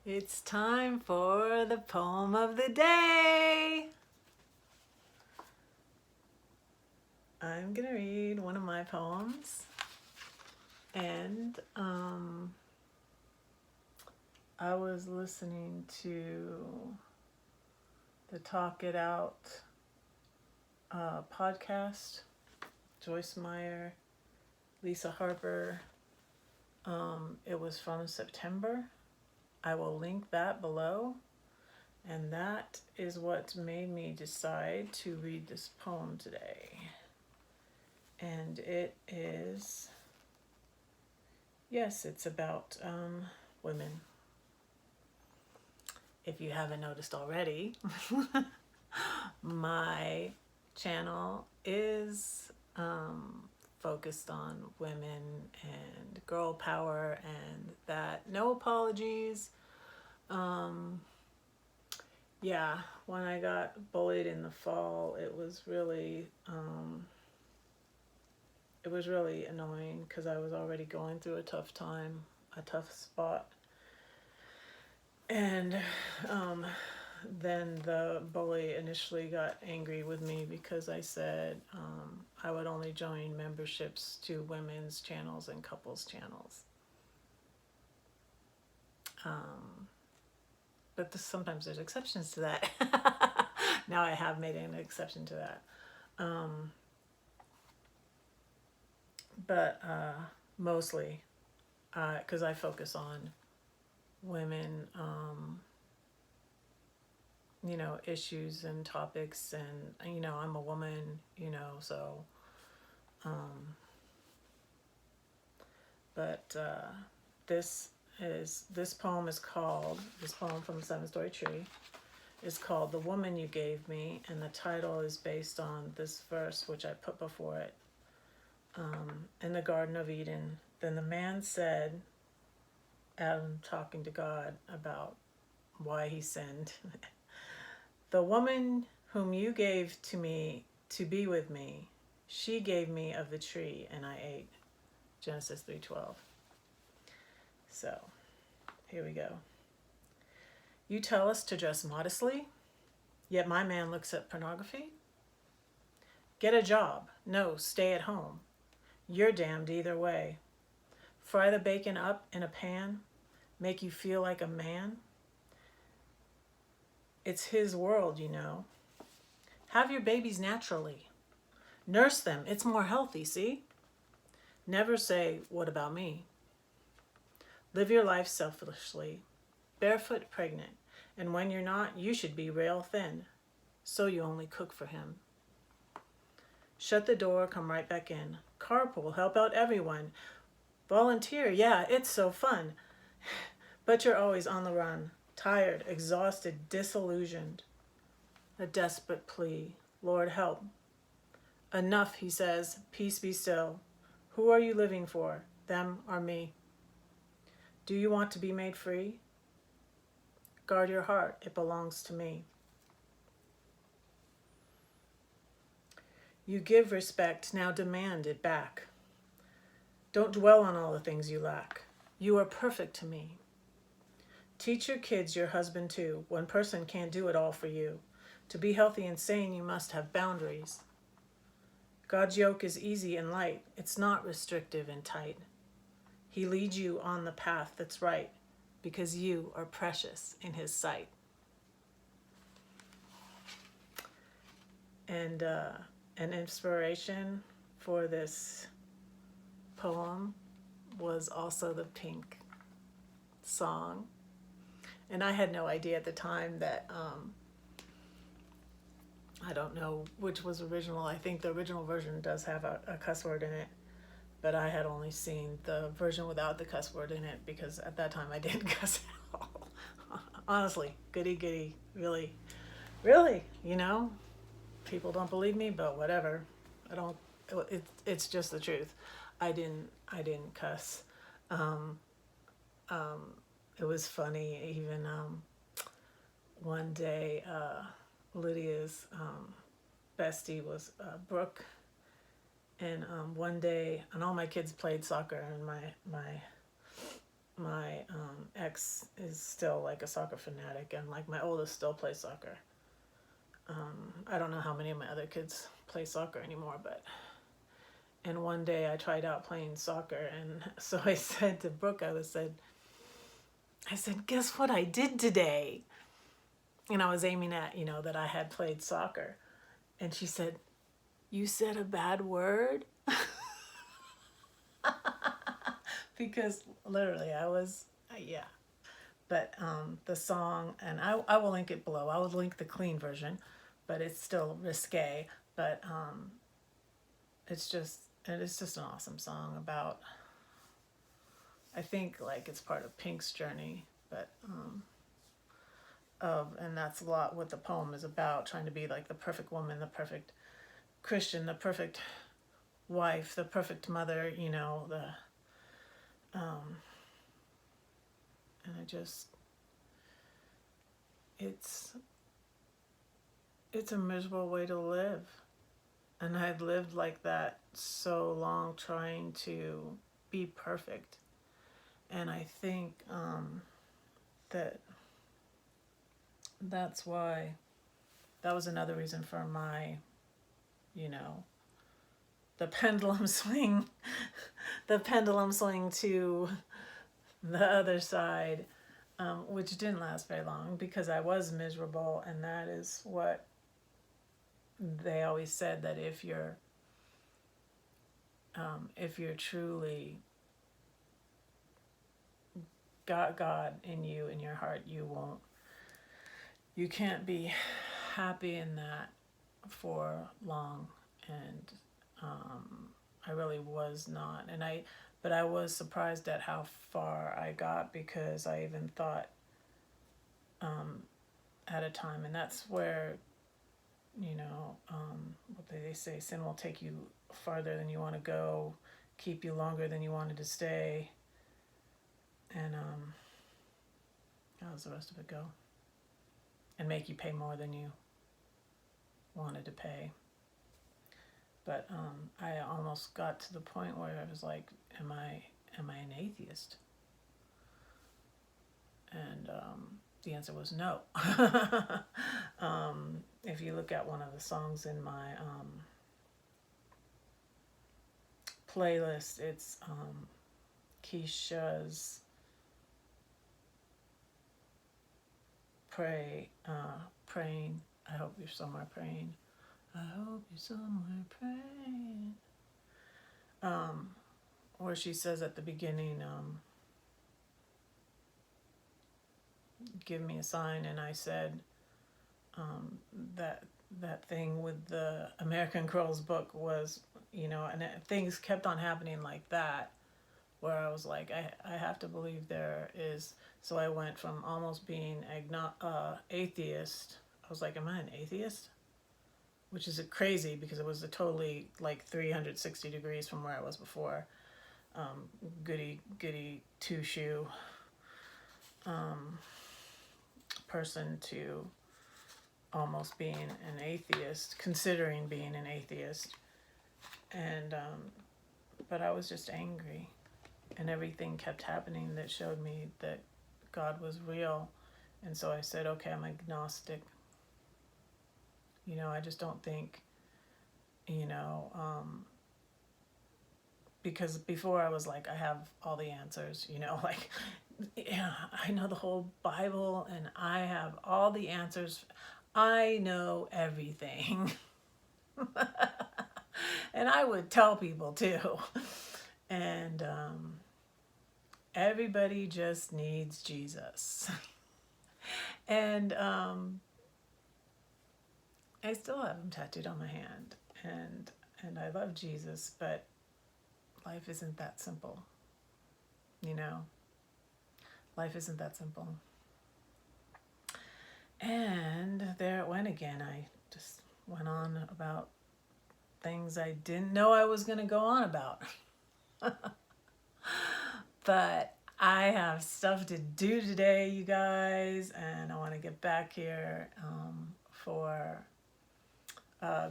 It's time for the poem of the day. I'm gonna read one of my poems, and I was listening to the Talk It Out podcast. Joyce Meyer, Lisa Harper. It was from September. I will link that below. And that is what made me decide to read this poem today. And it is, yes, it's about women. If you haven't noticed already, my channel is focused on women and girl power, and that no apologies. Yeah, when I got bullied in the fall, it was really annoying because I was already going through a tough time, a tough spot. And then the bully initially got angry with me because I said I would only join memberships to women's channels and couples channels. But sometimes there's exceptions to that. Now I have made an exception to that. But mostly because I focus on women, issues and topics, and I'm a woman, so but this poem from the Seven Story Tree is called The Woman You Gave Me, and the title is based on this verse which I put before it. In the Garden of Eden, then the man said, Adam talking to God about why he sinned, the woman whom you gave to me to be with me, she gave me of the tree and I ate. Genesis 3:12. So, here we go. You tell us to dress modestly, yet my man looks at pornography. Get a job. No, stay at home. You're damned either way. Fry the bacon up in a pan, make you feel like a man. It's his world, Have your babies naturally. Nurse them. It's more healthy, see? Never say, what about me? Live your life selfishly, barefoot pregnant, and when you're not, you should be rail thin, so you only cook for him. Shut the door, come right back in. Carpool, help out everyone. Volunteer, yeah, it's so fun. But you're always on the run, tired, exhausted, disillusioned. A desperate plea, Lord help. Enough, he says, peace be still. Who are you living for, them or me? Do you want to be made free? Guard your heart, it belongs to me. You give respect, now demand it back. Don't dwell on all the things you lack. You are perfect to me. Teach your kids your husband too. One person can't do it all for you. To be healthy and sane, you must have boundaries. God's yoke is easy and light. It's not restrictive and tight. He leads you on the path that's right because you are precious in his sight. And an inspiration for this poem was also the Pink song. And I had no idea at the time that, I don't know which was original. I think the original version does have a cuss word in it, but I had only seen the version without the cuss word in it because at that time I didn't cuss at all. Honestly, goody, really, people don't believe me, but whatever. It's just the truth. I didn't cuss. It was funny, even one day Lydia's bestie was Brooke, and one day, and all my kids played soccer, and my ex is still like a soccer fanatic, and like my oldest still plays soccer. I don't know how many of my other kids play soccer anymore, but and one day I tried out playing soccer, and so I said to Brooke, I said, guess what I did today? And I was aiming at, that I had played soccer. And she said, you said a bad word? Because literally I was, yeah. But the song, and I will link it below. I will link the clean version, but it's still risque. But it's just an awesome song about, I think like it's part of Pink's journey, but and that's a lot what the poem is about, trying to be like the perfect woman, the perfect Christian, the perfect wife, the perfect mother, and it's a miserable way to live. And I'd lived like that so long, trying to be perfect. And I think that's why, that was another reason for my, the pendulum swing, the pendulum swing to the other side, which didn't last very long because I was miserable. And that is what they always said, that if you're truly got God in you, in your heart, you can't be happy in that for long. And I really was not. But I was surprised at how far I got, because I even thought at a time, and that's where, what they say, sin will take you farther than you want to go, keep you longer than you wanted to stay. And how does the rest of it go? And make you pay more than you wanted to pay. But I almost got to the point where I was like, am I an atheist? And the answer was no. If you look at one of the songs in my playlist, it's Keisha's praying. I hope you're somewhere praying. I hope you're somewhere praying. Where she says at the beginning, give me a sign. And I said, that thing with the American Girls book was, and things kept on happening like that, where I was like, I have to believe there is. So I went from almost being atheist. I was like, am I an atheist? Which is crazy, because it was a totally like 360 degrees from where I was before. Goody two-shoe person to almost being an atheist, considering being an atheist. And but I was just angry, and everything kept happening that showed me that God was real. And so I said, okay, I'm agnostic. I just don't think, because before I was like, I have all the answers, like, I know the whole Bible and I have all the answers. I know everything. And I would tell people too. And everybody just needs Jesus. And I still have him tattooed on my hand. And I love Jesus, but life isn't that simple. Life isn't that simple. And there it went again. I just went on about things I didn't know I was going to go on about. But I have stuff to do today, you guys, and I want to get back here for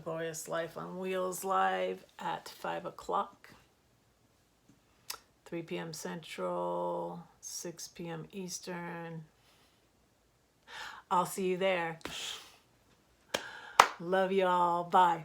Glorious Life on Wheels Live at 5 o'clock 3 p.m. Central, 6 p.m. Eastern. I'll see you there. Love y'all. Bye.